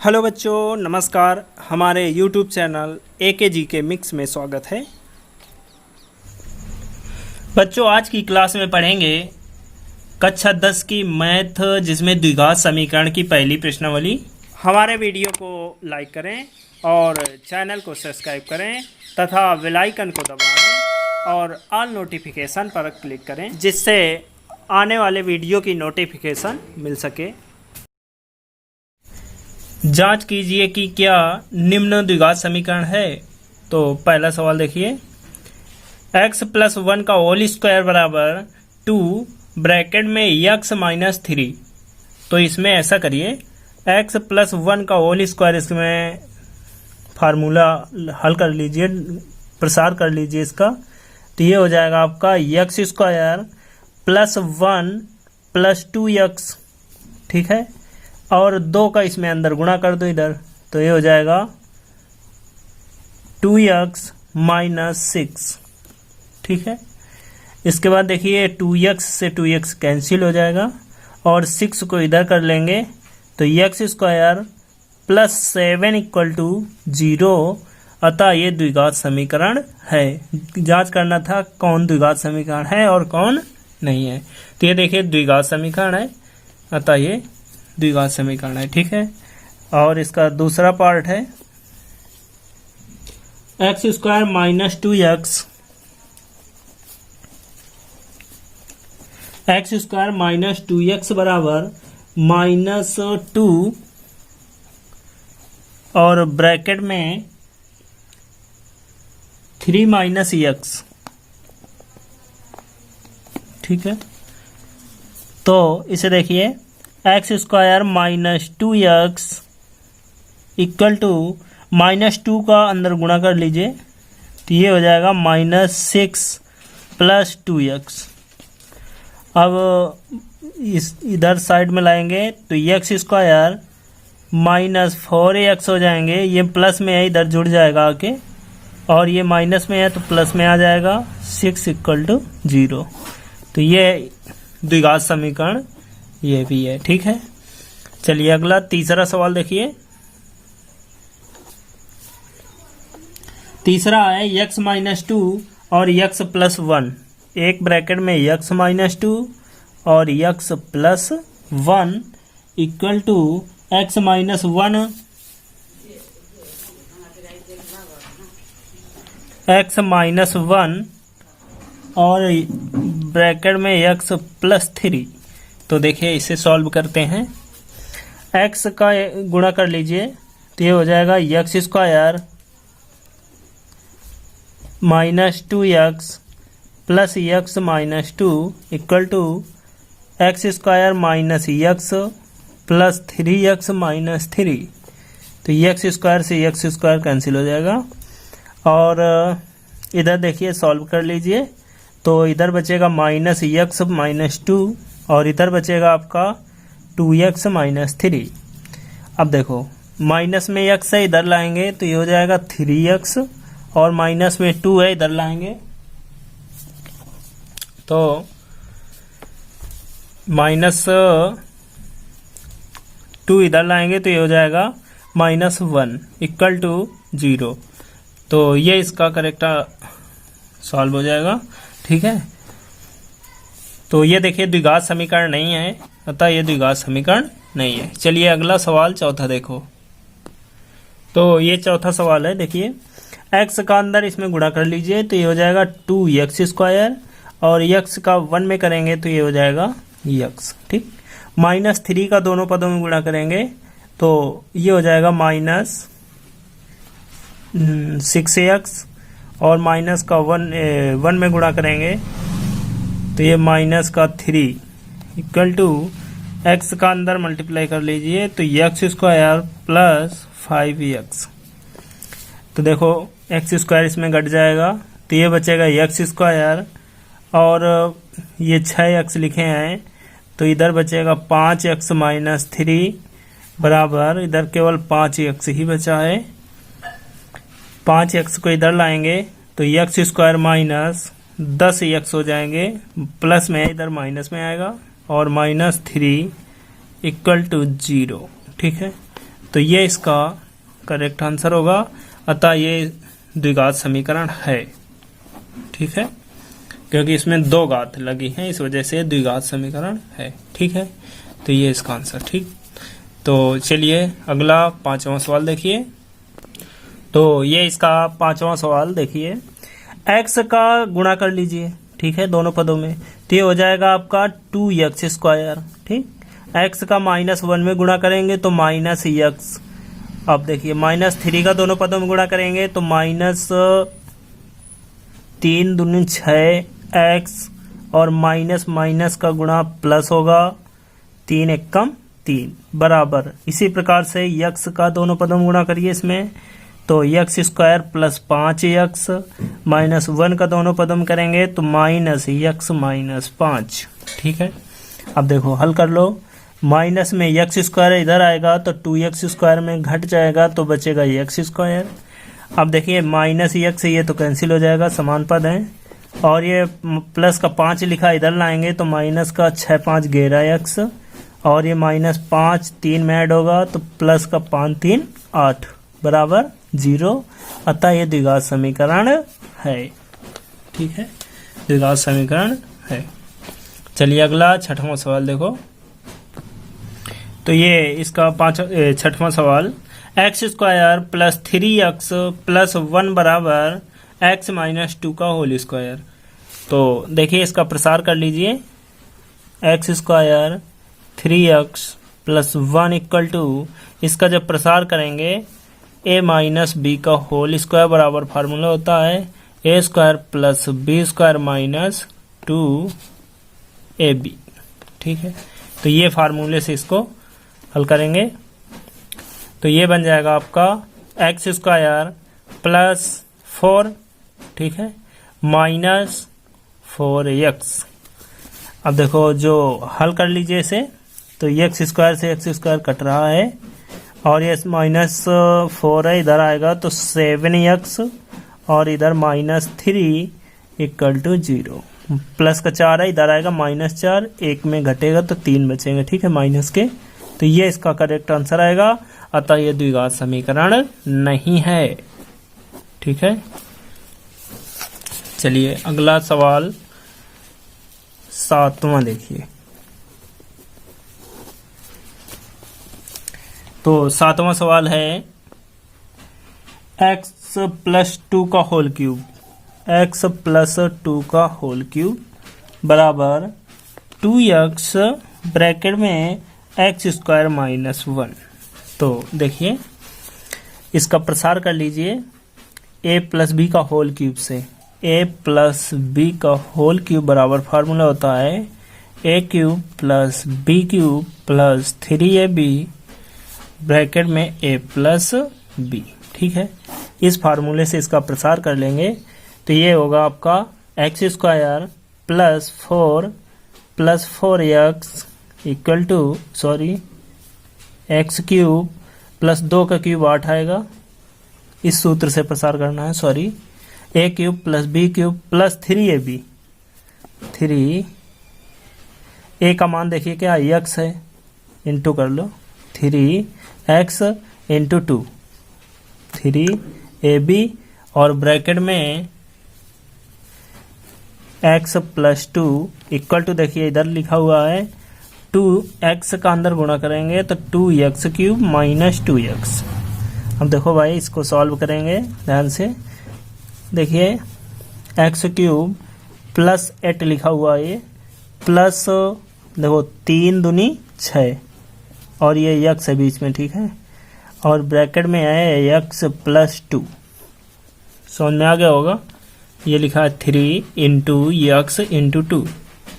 Hello बच्चों, नमस्कार। हमारे YouTube चैनल AKG के मिक्स में स्वागत है। बच्चों, आज की क्लास में पढ़ेंगे कक्षा 10 की मैथ, जिसमें द्विघात समीकरण की पहली प्रश्नावली। हमारे वीडियो को लाइक करें और चैनल को सब्सक्राइब करें तथा बेल आइकन को दबाएं और ऑल नोटिफिकेशन पर क्लिक करें, जिससे आने वाले वीडियो की नोटिफिकेशन मिल सके। जांच कीजिए कि क्या निम्न द्विघात समीकरण है। तो पहला सवाल देखिए, x + 1 का होल स्क्वायर बराबर 2 ब्रैकेट में x - 3। तो इसमें ऐसा करिए, x + 1 का होल स्क्वायर, इसमें फार्मूला हल कर लीजिए, प्रसार कर लीजिए इसका। तो ये हो जाएगा आपका x² + 1 + 2x, ठीक है। और 2 का इसमें अंदर गुणा कर दो इधर, तो ये हो जाएगा 2x - 6, ठीक है। इसके बाद देखिए 2x से 2x कैंसिल हो जाएगा और 6 को इधर कर लेंगे, तो x² + 7 = 0। अतः ये द्विघात समीकरण है। जांच करना था कौन द्विघात समीकरण है और कौन नहीं है। तो ये देखिए द्विघात समीकरण है, अतः ये द्विघात समीकरण है, ठीक है। और इसका दूसरा पार्ट है x² - 2x, x² - 2x बराबर -2 और ब्रैकेट में 3 - x, ठीक है। तो इसे देखिए, x² - 2x = -2 का अंदर गुणा कर लीजिए, तो ये हो जाएगा -6 + 2x। अब इस इधर साइड में लाएंगे तो x² -4ax हो जाएंगे। ये प्लस में है, इधर जुड़ जाएगा आके, और ये माइनस में है तो प्लस में आ जाएगा, 6 = 0। तो ये द्विघात समीकरण ये भी है, ठीक है। चलिए अगला तीसरा सवाल देखिए। तीसरा है x - 2 और x + 1। एक ब्रैकेट में x - 2 और x + 1 = x - 1 x - 1 और ब्रैकेट में x + 3। तो देखिए इसे सॉल्व करते हैं। x का गुणा कर लीजिए, तो ये हो जाएगा x² - 2x + x - 2 = x² - x + 3x - 3। तो x² से x² कैंसिल हो जाएगा। और इधर देखिए सॉल्व कर लीजिए, तो इधर बचेगा -x - 2 और इधर बचेगा आपका 2x - 3। अब देखो माइनस में x है, इधर लाएंगे तो ये हो जाएगा 3x, और माइनस में 2 है, इधर लाएंगे तो -2 इधर लाएंगे तो ये हो जाएगा -1 = 0। तो ये इसका करेक्ट सॉल्व हो जाएगा, ठीक है। तो ये देखिए द्विघात समीकरण नहीं है, अतः ये द्विघात समीकरण नहीं है। चलिए अगला सवाल चौथा देखो। तो ये चौथा सवाल है, देखिए x का अंदर इसमें गुणा कर लीजिए, तो ये हो जाएगा 2x² और x का 1 में करेंगे तो ये हो जाएगा x, ठीक। -3 का दोनों पदों में गुणा करेंगे तो ये हो जाएगा -6x, और माइनस का 1 में गुणा करेंगे तो ये -3 = x का अंदर मल्टीप्लाई कर लीजिए, तो x² + 5x। तो देखो x² इसमें घट जाएगा, तो ये बचेगा x² और ये 6x लिखे हैं, तो इधर बचेगा 5x - 3 बराबर, इधर केवल 5x ही बचा है। 5x को इधर लाएंगे तो x² - 10x हो जाएंगे, प्लस में इधर माइनस में आएगा, और -3 = 0, ठीक है। तो ये इसका करेक्ट आंसर होगा। अतः ये द्विघात समीकरण है। ठीक है, क्योंकि इसमें दो घात लगी हैं, इस वजह से द्विघात समीकरण है। ठीक है, तो ये इसका आंसर। ठीक, तो चलिए अगला 5वां सवाल देखिए। तो ये इसका 5वां सवाल देखिए। x का गुणा कर लीजिए, ठीक है, दोनों पदों में, तो ये हो जाएगा आपका 2x²। ठीक, x का -1 में गुणा करेंगे तो -x। अब देखिए -3 का दोनों पदों में गुणा करेंगे तो -3 दूनी 6x, और माइनस माइनस का गुणा प्लस होगा, 3 एकम 3 बराबर। इसी प्रकार से x का दोनों पदों में गुणा करिए इसमें, तो x² + 5x, -1 का दोनों पदों में करेंगे तो -x - 5। ठीक है, अब देखो हल कर लो। माइनस में x² इधर आएगा तो 2x² में घट जाएगा तो बचेगा x²। अब देखिए -x ये तो कैंसिल हो जाएगा, समान पद है। और ये प्लस का 5 लिखा इधर लाएंगे तो माइनस का 6 5 11x, और ये -5 3 में ऐड होगा तो प्लस का 5 3 8 बराबर 0। अतः ये द्विघात समीकरण है। ठीक है, द्विघात समीकरण है। चलिए अगला 6वां सवाल देखो। तो ये इसका 6वां सवाल, x² + 3x + 1 बराबर x - 2 का होल स्क्वायर। तो देखिए इसका प्रसार कर लीजिए। x² 3x + 1 = इसका जब प्रसार करेंगे a - b का होल स्क्वायर बराबर फार्मूला होता है a² + b² - 2ab। ठीक है, तो ये फार्मूले से इसको हल करेंगे तो ये बन जाएगा आपका x² + 4, ठीक है, -4x। अब देखो जो हल कर लीजिए इसे, तो x² से x² कट रहा है, और ये -4 है, इधर आएगा तो 7x, और इधर -3 = 0। प्लस का 4 है, इधर आएगा -4, 1 में घटेगा तो 3 बचेंगे। ठीक है, माइनस के, तो ये इसका करेक्ट आंसर आएगा। अतः ये द्विघात समीकरण नहीं है। ठीक है, चलिए अगला सवाल 7वां देखिए। तो 7वां सवाल है x + 2 का होल क्यूब, x + 2 का होल क्यूब बराबर 2x ब्रैकेट में x² - 1। तो देखिए इसका प्रसार कर लीजिए a + b का होल क्यूब से। a + b का होल क्यूब बराबर फार्मूला होता है a³ + b³ + 3ab ब्रैकेट में a + b। ठीक है, इस फार्मूले से इसका प्रसार कर लेंगे तो ये होगा आपका x² + 4 + 4x = x³ + 2 का क्यूब 8 आएगा। इस सूत्र से प्रसार करना है, a³ + b³ + 3ab। 3 a का मान देखिए क्या x है, इंटू कर लो 3x × 2 3ab, और ब्रैकेट में x + 2 = देखिए इधर लिखा हुआ है 2x का अंदर गुणा करेंगे तो 2x³ - 2x। अब देखो भाई इसको सॉल्व करेंगे ध्यान से, देखिए x³ + 8 लिखा हुआ है, ये प्लस देखो 3 दूनी 6, और ये x है बीच में। ठीक है, और ब्रैकेट में है x + 2। समझ में आ गया होगा, ये लिखा है 3 × x × 2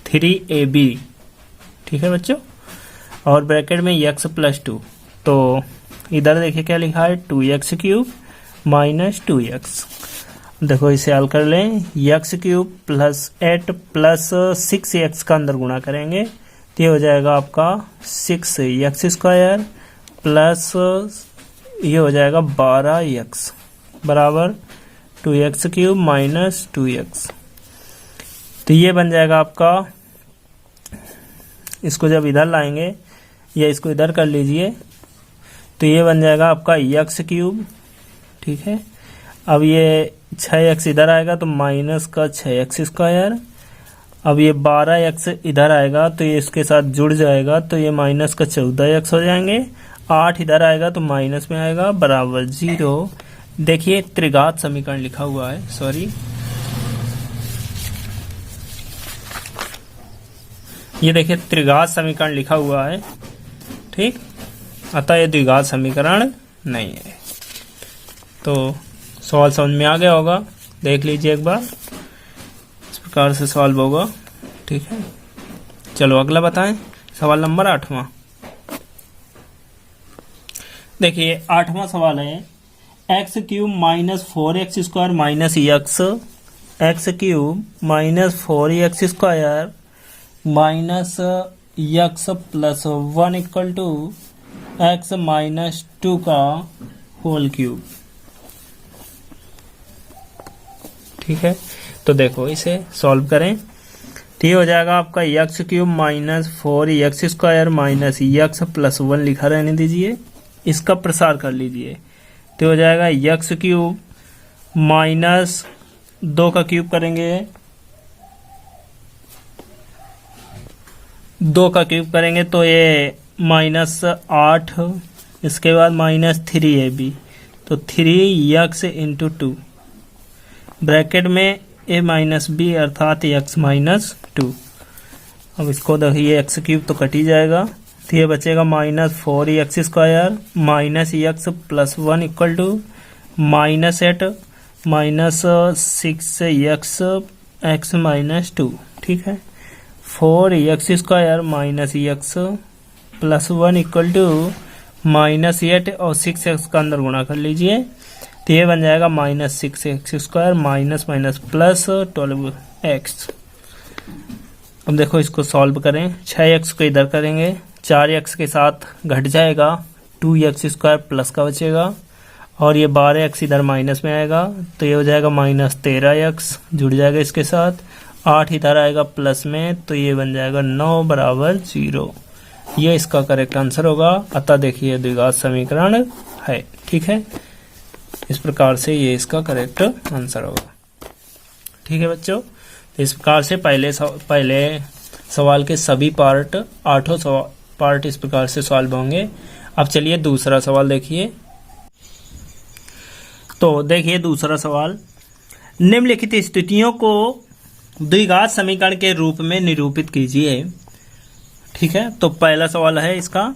3ab। ठीक है बच्चों, और ब्रैकेट में x + 2, तो इधर देखिए क्या लिखा है 2x³ - 2x। देखो इसे हल कर लें, x³ + 8 + 6x का अंदर गुणा करेंगे तो ये हो जाएगा आपका 6x² प्लस ये हो जाएगा 12x बराबर 2x³ - 2x। तो ये बन जाएगा आपका, इसको जब इधर लाएंगे या इसको इधर कर लीजिए तो ये बन जाएगा आपका एक्स क्यूब। ठीक है, अब ये 6x इधर आएगा तो माइनस का 6x²। अब ये 12x इधर आएगा तो ये इसके साथ जुड़ जाएगा तो ये माइनस का 14x हो जाएंगे। 8 इधर आएगा तो माइनस में आएगा बराबर 0। देखिए त्रिघात समीकरण लिखा हुआ है, सॉरी ये देखिए त्रिघात समीकरण लिखा हुआ है। ठीक, अतः ये द्विघात समीकरण नहीं है। तो सवाल समझ में आ गया होगा, देख लीजिए एक बार, इस प्रकार से सॉल्व होगा। ठीक है, चलो अगला बताएं, सवाल नंबर 8वां। देखिए 8वां सवाल है x cube minus 4x² minus x cube minus 4x² minus x plus 1 equal to x minus 2 का होल क्यूब। ठीक है, तो देखो इसे सॉल्व करें तो ये हो जाएगा आपका x cube minus 4x² minus x plus 1 लिखा रहने दीजिए, इसका प्रसार कर लीजिए तो हो जाएगा एक्स क्यूब माइनस 2 का क्यूब करेंगे, 2 का क्यूब करेंगे तो ये माइनस 8, इसके बाद माइनस 3ab तो 3x इंटू 2 ब्रैकेट में a माइनस बी अर्थात x माइनस 2। अब इसको देखिए एक्स क्यूब तो कट ही जाएगा तो ये बचेगा minus 4x² minus x plus 1 equal to minus 8 minus 6x x minus 2। ठीक है, 4x² minus x plus 1 equal to minus 8 और 6x का अंदर गुणा कर लीजिए तो ये बन जाएगा minus 6x² minus minus plus 12x। अब देखो इसको सॉल्व करें, 6x को इधर करेंगे, 4x के साथ घट जाएगा, 2x² प्लस का बचेगा और ये 12x इधर माइनस में आएगा तो ये हो जाएगा माइनस 13x जुड़ जाएगा इसके साथ, 8 इधर आएगा प्लस में तो ये बन जाएगा 9 बराबर 0। ये इसका करेक्ट आंसर होगा। अतः देखिए द्विघात समीकरण है। ठीक है, इस प्रकार से ये इसका करेक्ट आंसर होगा। ठीक है बच्चों, तो इस प्रकार से पहले सवाल के सभी पार्ट 8 पार्ट इस प्रकार से सॉल्व होंगे। अब चलिए दूसरा सवाल देखिए। तो देखिए दूसरा सवाल, निम्नलिखित स्थितियों को द्विघात समीकरण के रूप में निरूपित कीजिए। ठीक है, तो पहला सवाल है इसका,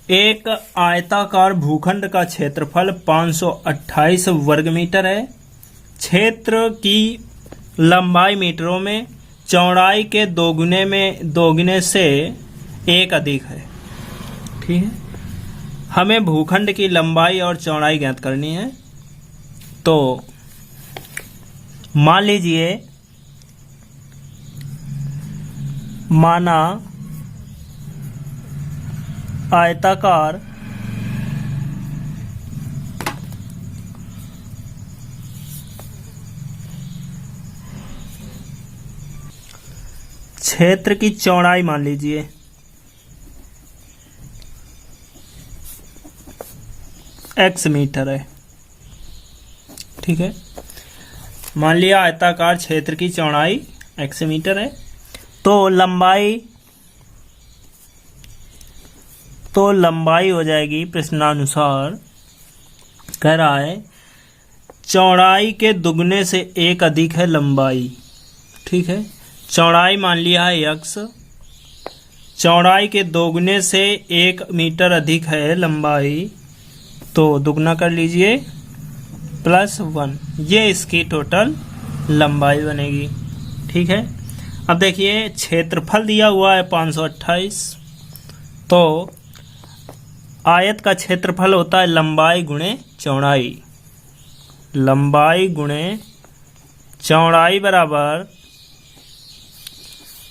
एक आयताकार भूखंड का क्षेत्रफल 528 वर्ग मीटर है, क्षेत्र की लंबाई मीटरों में, चौड़ाई के दोगुने से एक अधिक है। ठीक है, हमें भूखंड की लंबाई और चौड़ाई ज्ञात करनी है। तो मान लीजिए, माना आयताकार क्षेत्र की चौड़ाई मान लीजिए x मीटर है। ठीक है, मान लिया आयताकार क्षेत्र की चौड़ाई x मीटर है, तो लंबाई हो जाएगी प्रश्नानुसार, कह रहा है चौड़ाई के दुगने से एक अधिक है लंबाई। ठीक है, चौड़ाई मान लिया है x, चौड़ाई के दोगुने से 1 मीटर अधिक है लंबाई, तो दुगना कर लीजिए +1, ये इसकी टोटल लंबाई बनेगी। ठीक है, अब देखिए क्षेत्रफल दिया हुआ है 528, तो आयत का क्षेत्रफल होता है लंबाई गुणे चौड़ाई, लंबाई गुणे चौड़ाई बराबर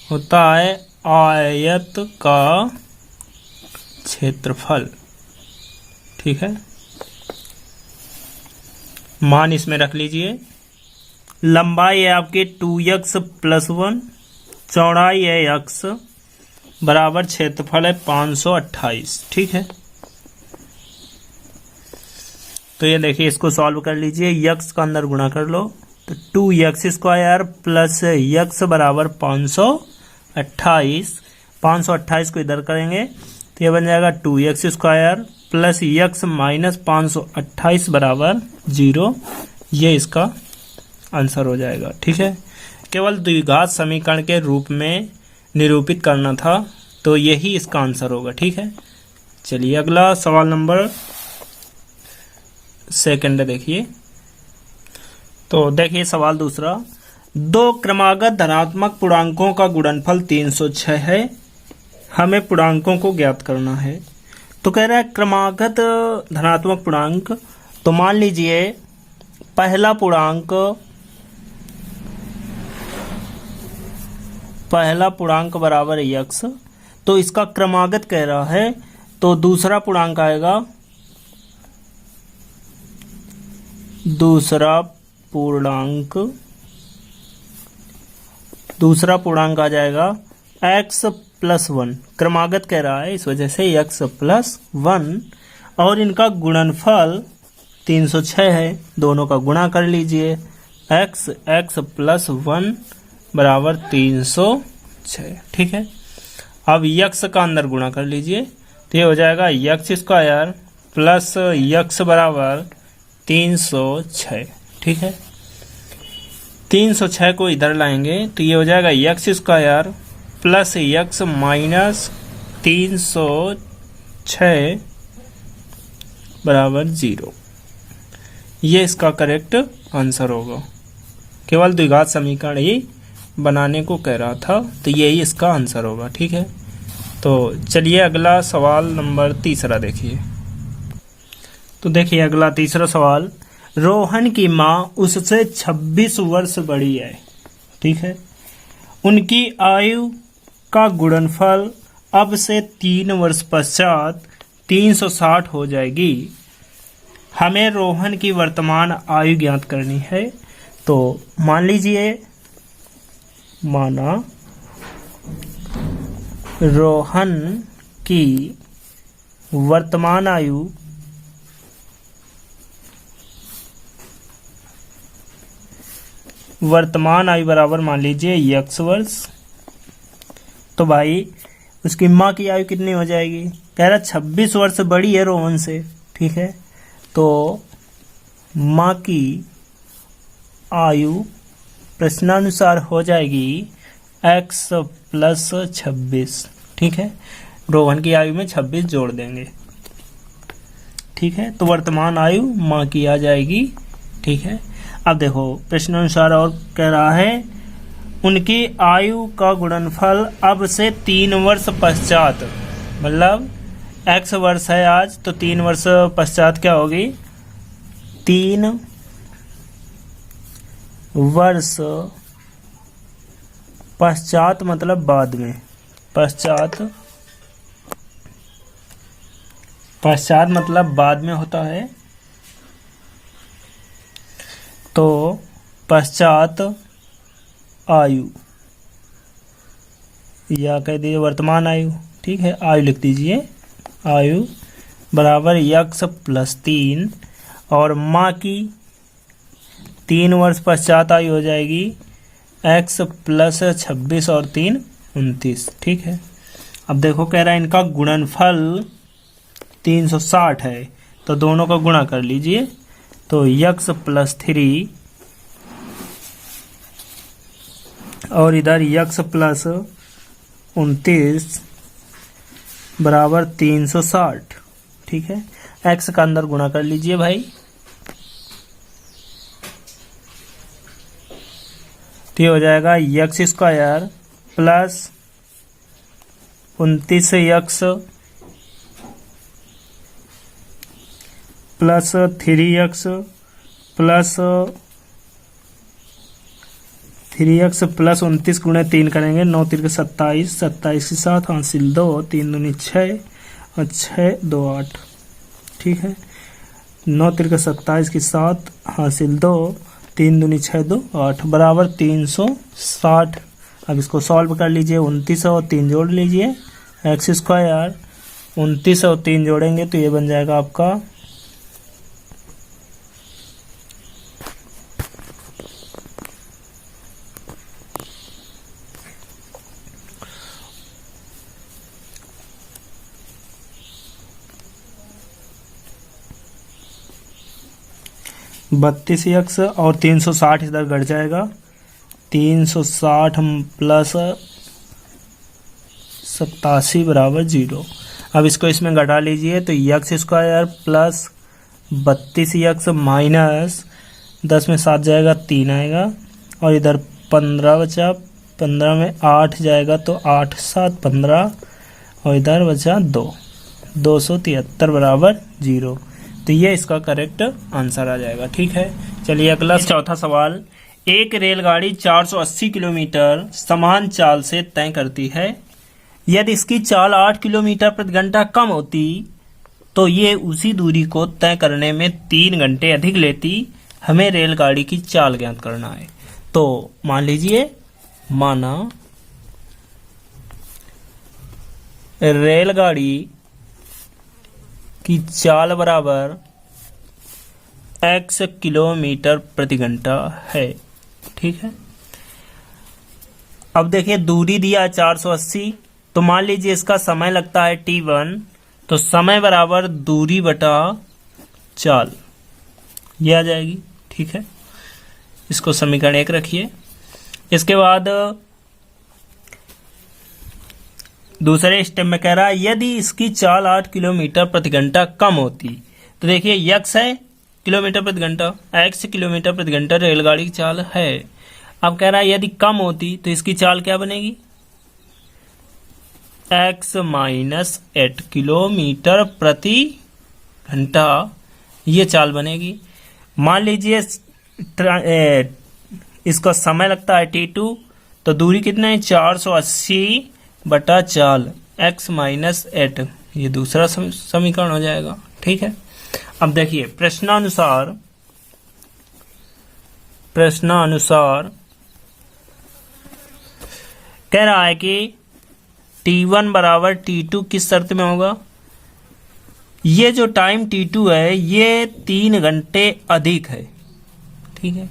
होता है आयत का क्षेत्रफल। ठीक है, मान इसमें रख लीजिए, लंबाई है आपकी 2x + 1, चौड़ाई है x बराबर क्षेत्रफल है 528। ठीक है, तो ये देखिए, इसको सॉल्व कर लीजिए, यक्स का अंदर गुणा कर लो, तो 2x² प्लस यक्स बराबर 528। 528 को इधर करेंगे तो ये बन जाएगा 2x² प्लस यक्स माइनस 528 बराबर 0। ये इसका आंसर हो जाएगा। ठीक है, केवल द्विघात समीकरण के रूप में निरूपित करना था, तो यही इसका आंसर होगा। ठीक है, चलिए अगला सवाल नंबर 2 देखिए। तो देखिए सवाल दूसरा, दो क्रमागत धनात्मक पूर्णांकों का गुणनफल 306 है, हमें पूर्णांकों को ज्ञात करना है। तो कह रहा है क्रमागत धनात्मक पूर्णांक, तो मान लीजिए पहला पूर्णांक बराबर है यक्स, तो इसका क्रमागत कह रहा है, तो दूसरा पूर्णांक आएगा, दूसरा पूर्णांक आ जाएगा x प्लस 1। क्रमागत कह रहा है, इस वजह से x प्लस 1, और इनका गुणनफल 306 है, दोनों का गुणा कर लीजिए, x प्लस 1 बराबर 306। ठीक है, अब x का अंदर गुणा कर लीजिए, तो ये हो जाएगा x² प्लस x बराबर 306। ठीक है, 306 को इधर लाएंगे तो ये हो जाएगा x² प्लस x माइनस 306 बराबर 0। ये इसका करेक्ट आंसर होगा। केवल द्विघात समीकरण ही बनाने को कह रहा था, तो यही इसका आंसर होगा। ठीक है, तो चलिए अगला सवाल नंबर 3 देखिए। तो देखिए अगला 3 सवाल, रोहन की माँ उससे 26 वर्ष बड़ी है। ठीक है, उनकी आयु का गुणनफल अब से 3 वर्ष पश्चात 360 हो जाएगी। हमें रोहन की वर्तमान आयु ज्ञात करनी है। तो मान लीजिए, माना रोहन की वर्तमान आयु बराबर मान लीजिए x वर्ष। तो भाई उसकी माँ की आयु कितनी हो जाएगी? कह रहा 26 वर्ष बड़ी है रोहन से। ठीक है, तो माँ की आयु प्रश्नानुसार हो जाएगी x प्लस 26। ठीक है, रोहन की आयु में 26 जोड़ देंगे। ठीक है, तो वर्तमान आयु माँ की आ जाएगी। ठीक है, अब देखो प्रश्नानुसार और कह रहा है, उनकी आयु का गुणनफल अब से 3 वर्ष पश्चात, मतलब x वर्ष है आज, तो 3 वर्ष पश्चात क्या होगी? 3 वर्ष पश्चात मतलब बाद में, पश्चात मतलब बाद में होता है। तो पश्चात आयु, या कह दीजिए वर्तमान आयु। ठीक है, आयु लिख दीजिए, आयु बराबर x प्लस 3, और माँ की 3 वर्ष पश्चात आयु हो जाएगी x प्लस 26 और 3 29। ठीक है, अब देखो कह रहा है इनका गुणनफल 360 है, तो दोनों का गुणा कर लीजिए, तो x प्लस 3 और इधर x प्लस 29 बराबर 360। ठीक है, x का अंदर गुणा कर लीजिए भाई, तो ये हो जाएगा x² plus 29x plus 3x plus 29 गुणे 3 करेंगे, 9 3 27, 27 के साथ हासिल 2, 3 दूनी 6 और 6 2 8। ठीक है, 9 3 27 के साथ हासिल 2, 3 दूनी 6 2 8 बराबर 360। अब इसको सॉल्व कर लीजिए, 29 और 3 जोड़ लीजिए, x²। 29 और 3 जोड़ेंगे तो ये बन जाएगा आपका 32x और 360 इधर घट जाएगा, 360 प्लस 87 बराबर 0। अब इसको इसमें घटा लीजिए तो x square plus 32x minus 10 में 7 जाएगा 3 आएगा, और इधर 15 बचा, 15 में 8 जाएगा तो 8 7 15, और इधर बचा 273 बराबर 0। तो ये इसका करेक्ट आंसर आ जाएगा। ठीक है, चलिए अगला चौथा सवाल। एक रेलगाड़ी 480 किलोमीटर समान चाल से तय करती है। यदि इसकी चाल 8 किलोमीटर प्रति घंटा कम होती तो ये उसी दूरी को तय करने में 3 घंटे अधिक लेती। हमें रेलगाड़ी की चाल ज्ञात करना है। तो मान लीजिए, माना रेलगाड़ी की चाल बराबर x किलोमीटर प्रति घंटा है। ठीक है, अब देखिए दूरी दिया 480, तो मान लीजिए इसका समय लगता है t1, तो समय बराबर दूरी बटा चाल, ये आ जाएगी। ठीक है, इसको समीकरण 1 रखिए। इसके बाद दूसरे स्टेप में कह रहा है यदि इसकी चाल 8 किलोमीटर प्रति घंटा कम होती, तो देखिए x है किलोमीटर प्रति घंटा, x किलोमीटर प्रति घंटा रेलगाड़ी की चाल है। अब कह रहा है यदि कम होती तो इसकी चाल क्या बनेगी, x माइनस 8 किलोमीटर प्रति घंटा, ये चाल बनेगी। मान लीजिए इसका समय लगता है t2, तो दूरी कितना है 480 बटा चाल x माइनस 8, ये दूसरा समीकरण हो जाएगा। ठीक है, अब देखिए प्रश्नानुसार कह रहा है कि t1 बराबर t2 किस शर्त में होगा। ये जो टाइम t2 है ये 3 घंटे अधिक है। ठीक है,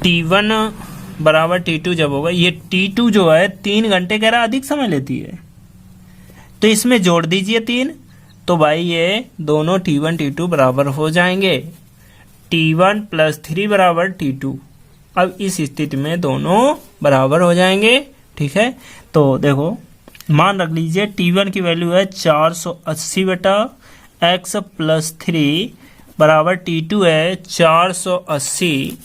t1 बराबर t2 जब होगा, ये t2 जो है 3 घंटे कह रहा अधिक समय लेती है, तो इसमें जोड़ दीजिए 3, तो भाई ये दोनों t1 t2 बराबर हो जाएंगे, t1 प्लस 3 बराबर t2। अब इस स्थिति में दोनों बराबर हो जाएंगे। ठीक है, तो देखो मान रख लीजिए t1 की वैल्यू है 480 बटा x प्लस 3 बराबर t2 है 480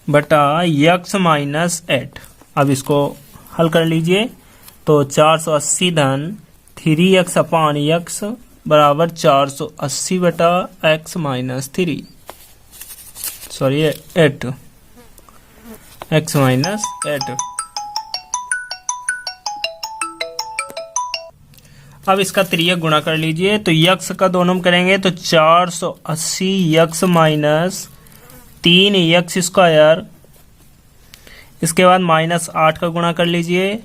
बटा x माइनस 8। अब इसको हल कर लीजिए, तो 480 धन 3x अपान x बराबर 480 बटा x minus 3, sorry 8, x minus 8। अब इसका त्रियक गुणा कर लीजिए, तो x का दोनों में करेंगे तो 480 x माइनस 3x स्क्वायर, इसके बाद माइनस 8 का गुणा कर लीजिए,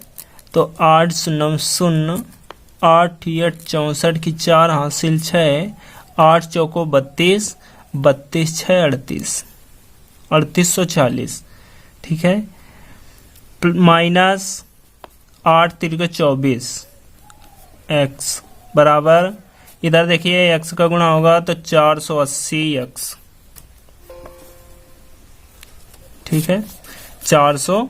तो 8 0 0, 8 8 64 की 4 हासिल 6, 8 चौको 32, 32 6 38, 3840। ठीक है, माइनस 8 3 24 x बराबर, इधर देखिए x का गुणा होगा तो 480 x। ठीक है, 480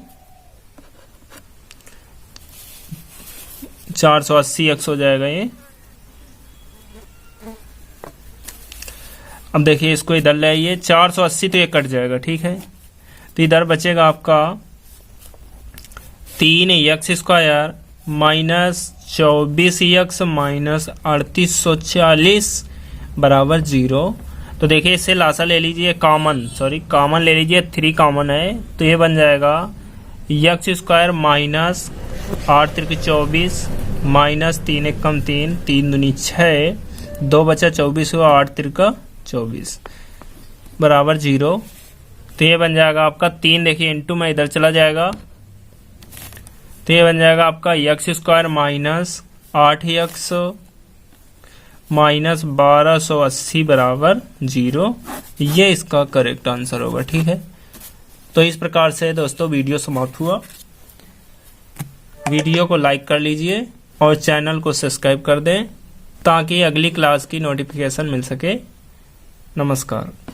x हो जाएगा ये। अब देखिए इसको इधर ले आइए, 480 तो ये कट जाएगा। ठीक है, तो इधर बचेगा आपका 3x square minus 24x minus 3840 बराबर 0। तो देखिए इससे लासा ले लीजिए, कॉमन ले लीजिए, 3 कॉमन है, तो ये बन जाएगा x स्क्वायर माइनस 8 3 24 माइनस 3 1 कम 3, 3 दूनी 6, 2 बचा 24 हुआ, 8 3 24 बराबर 0। तो ये बन जाएगा आपका 3, देखिए इंटू में इधर चला जाएगा, तो ये बन जाएगा आपका x square minus 8x minus 1280 बराबर 0। ये इसका करेक्ट आंसर होगा। ठीक है, तो इस प्रकार से दोस्तों वीडियो समाप्त हुआ। वीडियो को लाइक कर लीजिए और चैनल को सब्सक्राइब कर दें ताकि अगली क्लास की नोटिफिकेशन मिल सके। नमस्कार।